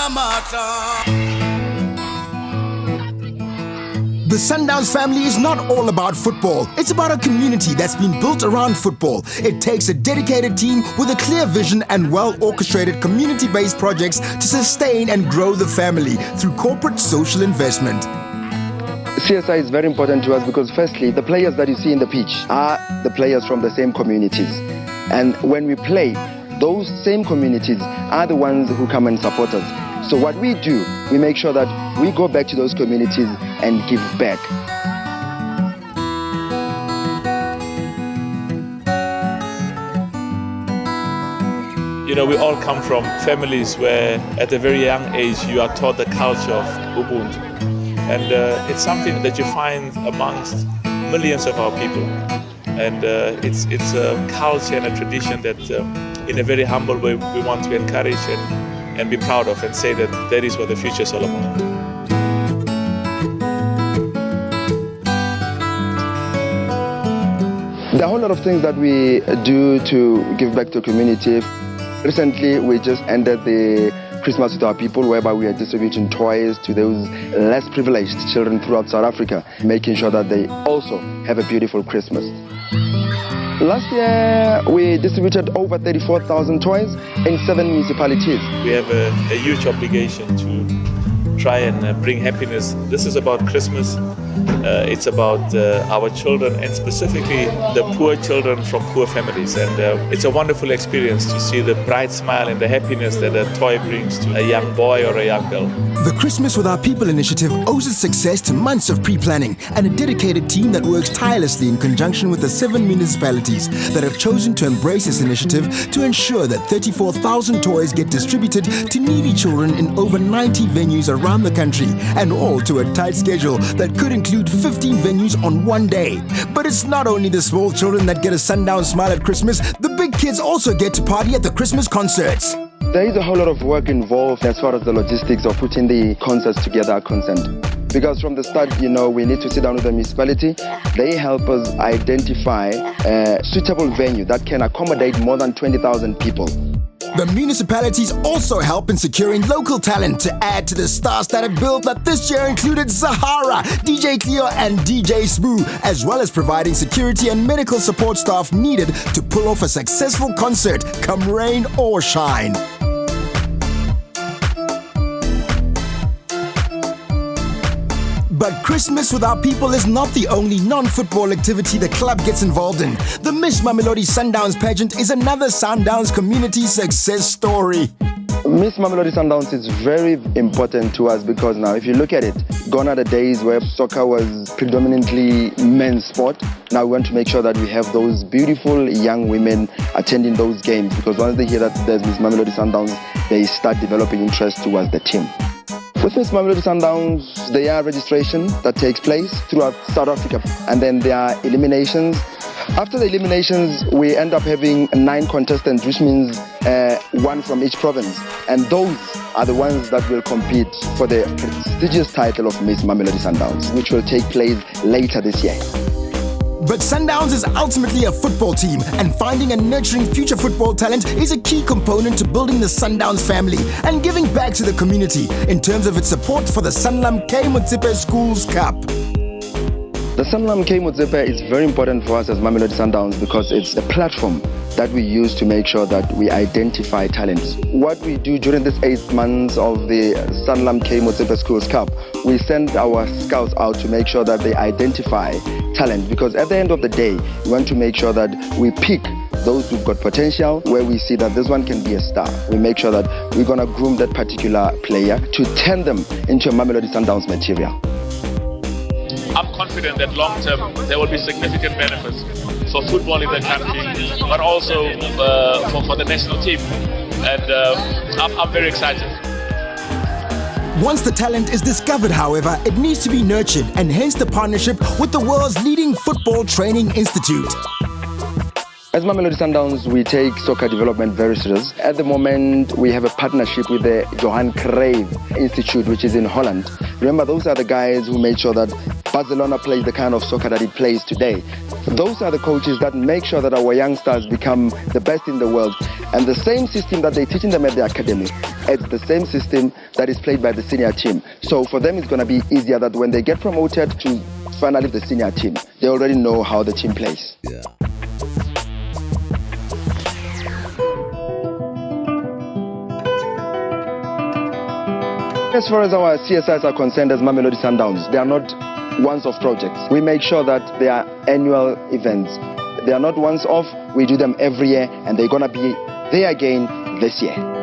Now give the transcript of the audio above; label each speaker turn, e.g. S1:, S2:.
S1: The Sundowns family is not all about football. It's about a community that's been built around football. It takes a dedicated team with a clear vision and well-orchestrated community-based projects to sustain and grow the family through corporate social investment.
S2: CSI is very important to us because firstly, the players that you see in the pitch are the players from the same communities. And when we play, those same communities are the ones who come and support us. So what we do, we make sure that we go back to those communities and give back.
S3: You know, we all come from families where at a very young age you are taught the culture of Ubuntu. And it's something that you find amongst millions of our people. And it's a culture and a tradition that in a very humble way we want to encourage and be proud of and say that is what the future is all about.
S2: There are a whole lot of things that we do to give back to the community. Recently, we just ended the Christmas with our people, whereby we are distributing toys to those less privileged children throughout South Africa, making sure that they also have a beautiful Christmas. Last year, we distributed over 34,000 toys in 7 municipalities.
S3: We have a huge obligation to try and bring happiness. This is about Christmas. It's about our children and specifically the poor children from poor families. And it's a wonderful experience to see the bright smile and the happiness that a toy brings to a young boy or a young girl.
S1: The Christmas with Our People initiative owes its success to months of pre-planning and a dedicated team that works tirelessly in conjunction with the 7 municipalities that have chosen to embrace this initiative to ensure that 34,000 toys get distributed to needy children in over 90 venues around the country, and all to a tight schedule that could include 15 venues on one day. But it's not only the small children that get a sundown smile at Christmas, the big kids also get to party at the Christmas concerts.
S2: There is a whole lot of work involved as far as the logistics of putting the concerts together are concerned. Because from the start, you know, we need to sit down with the municipality. They help us identify a suitable venue that can accommodate more than 20,000 people.
S1: The municipalities also help in securing local talent to add to the star-studded build that this year included Zahara, DJ Cleo and DJ Smoo, as well as providing security and medical support staff needed to pull off a successful concert, come rain or shine. But Christmas with Our People is not the only non-football activity the club gets involved in. The Miss Mamelodi Sundowns pageant is another Sundowns community success story.
S2: Miss Mamelodi Sundowns is very important to us because now, if you look at it, gone are the days where soccer was predominantly men's sport. Now we want to make sure that we have those beautiful young women attending those games, because once they hear that there's Miss Mamelodi Sundowns, they start developing interest towards the team. With Miss Mamelodi Sundowns, there are registration that takes place throughout South Africa, and then there are eliminations. After the eliminations, we end up having 9 contestants, which means 1 from each province, and those are the ones that will compete for the prestigious title of Miss Mamelodi Sundowns, which will take place later this year.
S1: But Sundowns is ultimately a football team, and finding and nurturing future football talent is a key component to building the Sundowns family and giving back to the community in terms of its support for the Sanlam K Motsepe Schools Cup.
S2: The Sanlam K Motsepe is very important for us as Mamelodi Sundowns because it's a platform that we use to make sure that we identify talents. What we do during this 8 months of the Sanlam K Motsepe Schools Cup, we send our scouts out to make sure that they identify talent, because at the end of the day, we want to make sure that we pick those who've got potential, where we see that this one can be a star. We make sure that we're going to groom that particular player to turn them into a Mamelodi Sundowns material.
S3: I'm confident that long term there will be significant benefits for football in the country, but also for the national team. And I'm very excited.
S1: Once the talent is discovered, however, it needs to be nurtured, and hence the partnership with the world's leading football training institute.
S2: As Mamelodi Sundowns, we take soccer development very serious. At the moment, we have a partnership with the Johan Cruyff Institute, which is in Holland. Remember, those are the guys who made sure that Barcelona plays the kind of soccer that it plays today. Those are the coaches that make sure that our youngsters become the best in the world. And the same system that they're teaching them at the academy, it's the same system that is played by the senior team. So for them, it's going to be easier that when they get promoted to finally the senior team, they already know how the team plays.
S1: Yeah.
S2: As far as our CSIs are concerned, as Mamelodi Sundowns, they are not once-off projects. We make sure that they are annual events. They are not once-off. We do them every year, and they're going to be there again this year.